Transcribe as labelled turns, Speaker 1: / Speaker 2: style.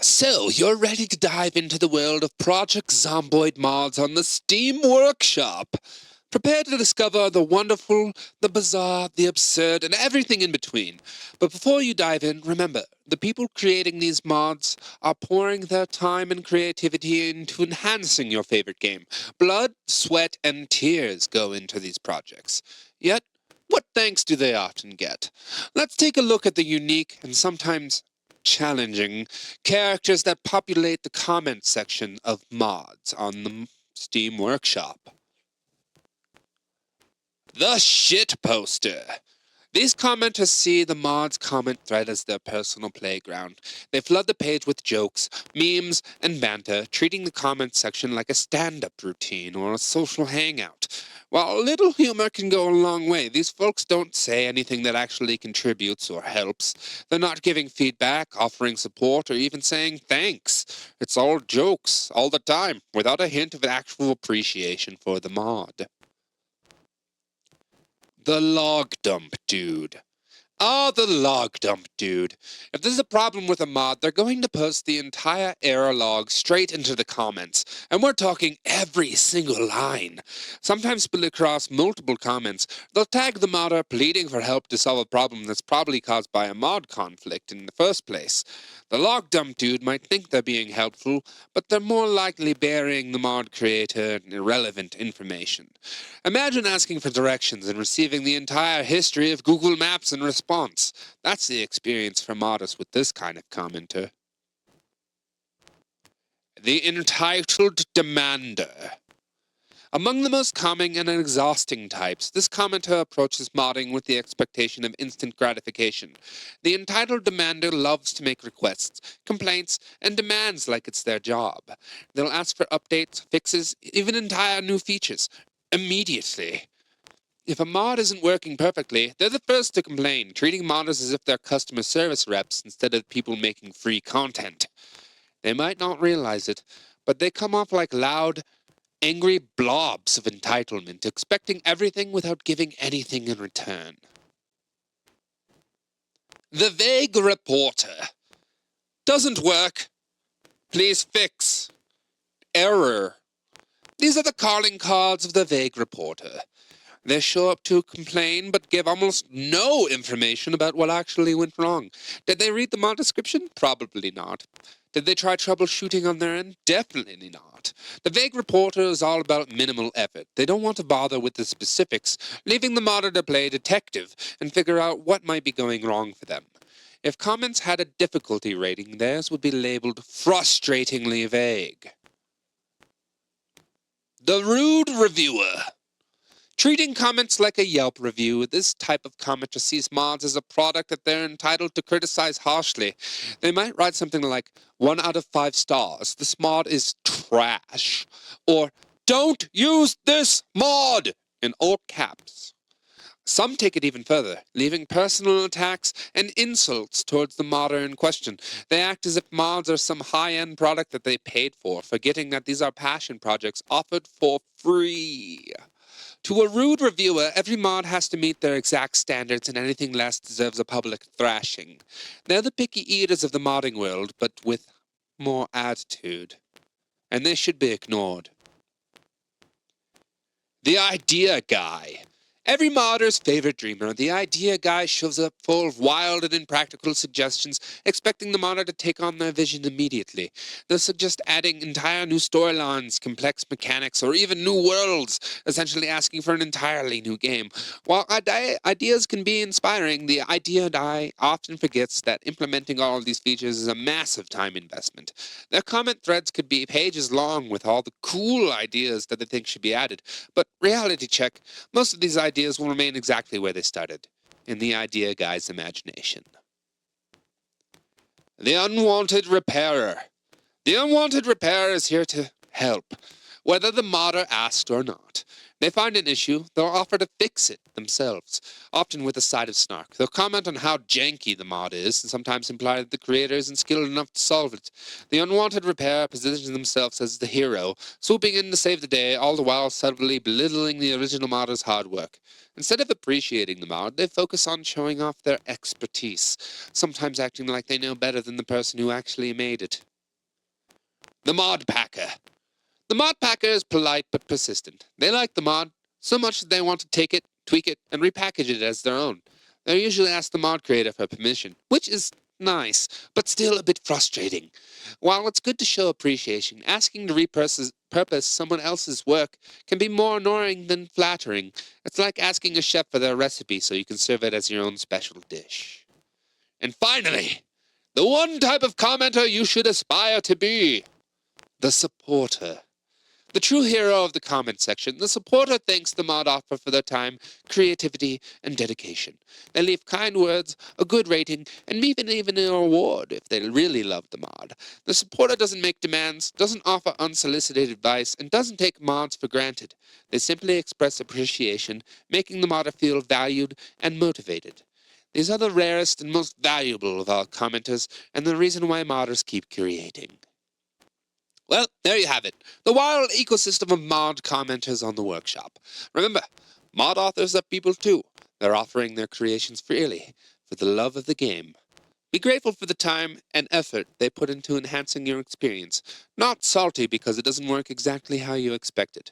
Speaker 1: So, you're ready to dive into the world of Project Zomboid mods on the Steam Workshop. Prepare to discover the wonderful, the bizarre, the absurd, and everything in between. But before you dive in, remember, the people creating these mods are pouring their time and creativity into enhancing your favorite game. Blood, sweat, and tears go into these projects. Yet, what thanks do they often get? Let's take a look at the unique and sometimes challenging characters that populate the comment section of mods on the Steam Workshop. The Shit Poster. These commenters see the mod's comment thread as their personal playground. They flood the page with jokes, memes, and banter, treating the comment section like a stand-up routine or a social hangout. While a little humor can go a long way, these folks don't say anything that actually contributes or helps. They're not giving feedback, offering support, or even saying thanks. It's all jokes, all the time, without a hint of actual appreciation for the mod. The Log Dump Dude. The Log Dump Dude. If there's a problem with a mod, they're going to post the entire error log straight into the comments. And we're talking every single line. Sometimes split across multiple comments. They'll tag the modder pleading for help to solve a problem that's probably caused by a mod conflict in the first place. The Log Dump Dude might think they're being helpful, but they're more likely burying the mod creator in irrelevant information. Imagine asking for directions and receiving the entire history of Google Maps in response. That's the experience for modders with this kind of commenter. The Entitled Demander. Among the most common and exhausting types, this commenter approaches modding with the expectation of instant gratification. The entitled demander loves to make requests, complaints, and demands like it's their job. They'll ask for updates, fixes, even entire new features, immediately. If a mod isn't working perfectly, they're the first to complain, treating modders as if they're customer service reps instead of people making free content. They might not realize it, but they come off like loud, angry blobs of entitlement, expecting everything without giving anything in return. The Vague Reporter. Doesn't work. Please fix. Error. These are the calling cards of the Vague Reporter. They show up to complain, but give almost no information about what actually went wrong. Did they read the mod description? Probably not. Did they try troubleshooting on their end? Definitely not. The Vague Reporter is all about minimal effort. They don't want to bother with the specifics, leaving the modder to play detective and figure out what might be going wrong for them. If comments had a difficulty rating, theirs would be labeled frustratingly vague. The Rude Reviewer. Treating comments like a Yelp review, this type of commenter sees mods as a product that they're entitled to criticize harshly. They might write something like, 1 out of 5 stars, this mod is trash, or don't use this mod, in all caps. Some take it even further, leaving personal attacks and insults towards the modder in question. They act as if mods are some high-end product that they paid for, forgetting that these are passion projects offered for free. To a rude reviewer, every mod has to meet their exact standards, and anything less deserves a public thrashing. They're the picky eaters of the modding world, but with more attitude. And they should be ignored. The Idea Guy. Every modder's favorite dreamer, the Idea Guy shows up full of wild and impractical suggestions, expecting the modder to take on their vision immediately. They'll suggest adding entire new storylines, complex mechanics, or even new worlds, essentially asking for an entirely new game. While ideas can be inspiring, the Idea Guy often forgets that implementing all of these features is a massive time investment. Their comment threads could be pages long with all the cool ideas that they think should be added, but reality check, most of these ideas will remain exactly where they started, in the Idea Guy's imagination. The Unwanted Repairer. The Unwanted Repairer is here to help, whether the modder asked or not. They find an issue, they'll offer to fix it themselves, often with a side of snark. They'll comment on how janky the mod is, and sometimes imply that the creator isn't skilled enough to solve it. The Unwanted Repairer positions themselves as the hero, swooping in to save the day, all the while subtly belittling the original modder's hard work. Instead of appreciating the mod, they focus on showing off their expertise, sometimes acting like they know better than the person who actually made it. The mod packer. The mod packer is polite but persistent. They like the mod so much that they want to take it, tweak it, and repackage it as their own. They usually ask the mod creator for permission, which is nice, but still a bit frustrating. While it's good to show appreciation, asking to repurpose someone else's work can be more annoying than flattering. It's like asking a chef for their recipe so you can serve it as your own special dish. And finally, the one type of commenter you should aspire to be: the supporter. The true hero of the comment section, the supporter thanks the mod author for their time, creativity, and dedication. They leave kind words, a good rating, and even an award if they really love the mod. The supporter doesn't make demands, doesn't offer unsolicited advice, and doesn't take mods for granted. They simply express appreciation, making the modder feel valued and motivated. These are the rarest and most valuable of all commenters, and the reason why modders keep creating. Well, there you have it. The wild ecosystem of mod commenters on the workshop. Remember, mod authors are people too. They're offering their creations freely, for the love of the game. Be grateful for the time and effort they put into enhancing your experience. Not salty because it doesn't work exactly how you expected.